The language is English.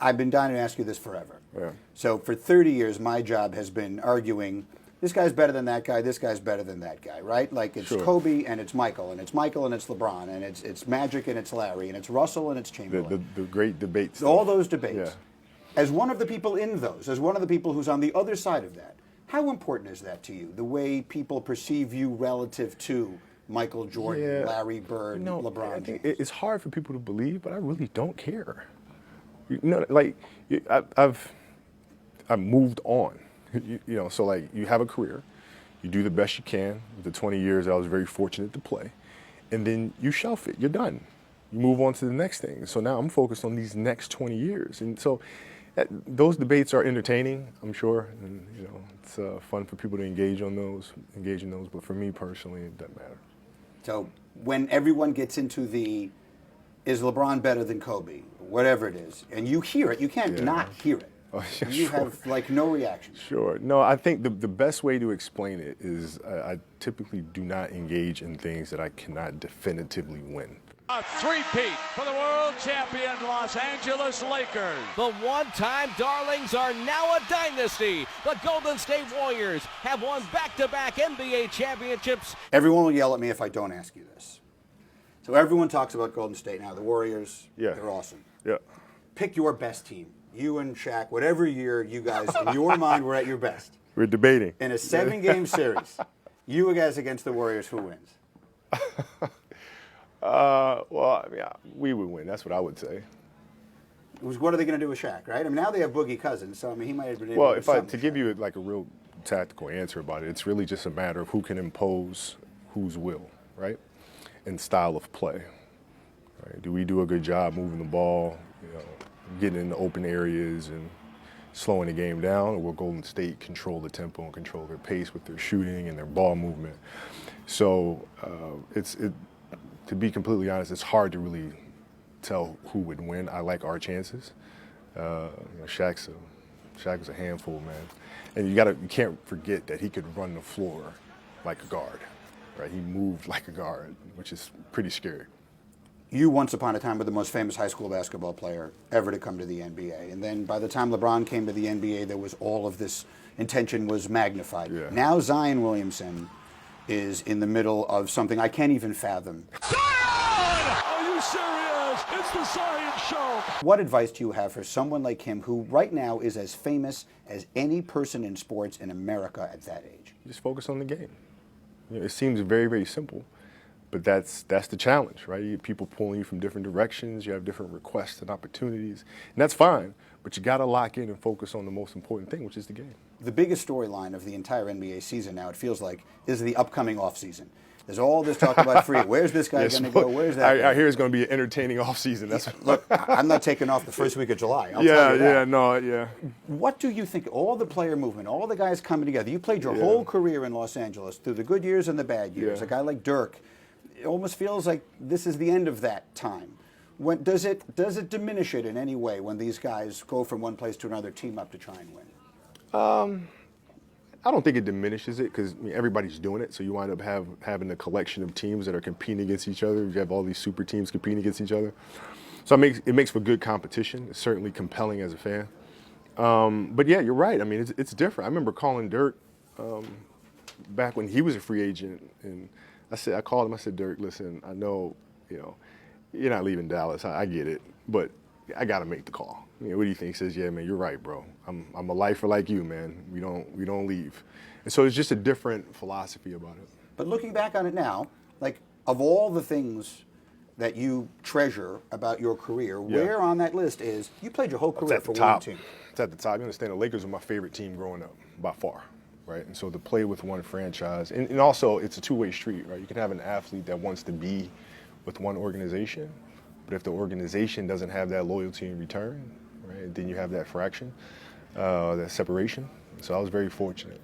I've been dying to ask you this forever. Yeah. So for 30 years, my job has been arguing, this guy's better than that guy, this guy's better than that guy, right? Like it's Sure. Kobe and it's Michael, and it's Michael and it's LeBron, and it's Magic and it's Larry, and it's Russell and it's Chamberlain. The great debates. All those debates. Yeah. As one of the people in those, as one of the people who's on the other side of that, how important is that to you, the way people perceive you relative to Michael Jordan, Larry Bird, LeBron James? It's hard for people to believe, but I really don't care. Like I've moved on. So like you have a career, you do the best you can with the 20 years I was very fortunate to play, and then you shelf it. You're done. You move on to the next thing. So now I'm focused on these next 20 years, and so those debates are entertaining, I'm sure, and it's fun for people to engage in those. But for me personally, it doesn't matter. So when everyone gets into is LeBron better than Kobe, whatever it is, and you hear it, you can't not hear it. Oh, yeah, you sure. have like no reaction. Sure. No, I think the best way to explain it is I typically do not engage in things that I cannot definitively win. A three-peat for the world champion Los Angeles Lakers. The one-time darlings are now a dynasty. The Golden State Warriors have won back-to-back NBA championships. Everyone will yell at me if I don't ask you this. So everyone talks about Golden State now. The Warriors, they're awesome. Yeah. Pick your best team. You and Shaq, whatever year you guys, in your mind, were at your best. We're debating. In a 7-game series, you guys against the Warriors, who wins? We would win. That's what I would say. What are they going to do with Shaq, right? I mean, now they have Boogie Cousins, so I mean, he might have been able to give you like a real tactical answer about it, it's really just a matter of who can impose whose will, right? And style of play. Right? Do we do a good job moving the ball, getting in the open areas and slowing the game down, or will Golden State control the tempo and control their pace with their shooting and their ball movement? So to be completely honest, it's hard to really tell who would win. I like our chances. Shaq was a handful, man, and you can't forget that he could run the floor like a guard, right? He moved like a guard, which is pretty scary. You once upon a time were the most famous high school basketball player ever to come to the NBA, and then by the time LeBron came to the NBA, there was all of this intention was magnified. Yeah. Now Zion Williamson is in the middle of something I can't even fathom. Zion! Are you serious? It's the Zion Show. What advice do you have for someone like him who right now is as famous as any person in sports in America at that age? Just focus on the game. It seems very, very simple, but that's the challenge, right? You get people pulling you from different directions. You have different requests and opportunities, and that's fine, but you got to lock in and focus on the most important thing, which is the game. The biggest storyline of the entire NBA season now, it feels like, is the upcoming offseason. There's all this talk about free. Where's this guy going to go? Where's that? I hear it's going to be an entertaining offseason. Look, I'm not taking off the first week of July. I'll tell you that. What do you think? All the player movement, all the guys coming together. You played your whole career in Los Angeles through the good years and the bad years. A guy like Dirk, it almost feels like this is the end of that time. Does it diminish it in any way when these guys go from one place to another, team up to try and win? I don't think it diminishes it because everybody's doing it. So you wind up having a collection of teams that are competing against each other. You have all these super teams competing against each other. So it makes for good competition. It's certainly compelling as a fan. But yeah, you're right. I mean, it's different. I remember calling Dirk back when he was a free agent, and I called him. I said, Dirk, listen, I know you're not leaving Dallas. I get it, but I got to make the call. What do you think? He says, yeah, man, you're right, bro. I'm a lifer like you, man. We don't leave. And so it's just a different philosophy about it. But looking back on it now, like of all the things that you treasure about your career, where on that list is you played your whole career for one team? It's at the top. You understand the Lakers were my favorite team growing up, by far. Right? And so to play with one franchise, and also it's a two-way street, right? You can have an athlete that wants to be with one organization, but if the organization doesn't have that loyalty in return, right, then you have that fraction, that separation. So I was very fortunate.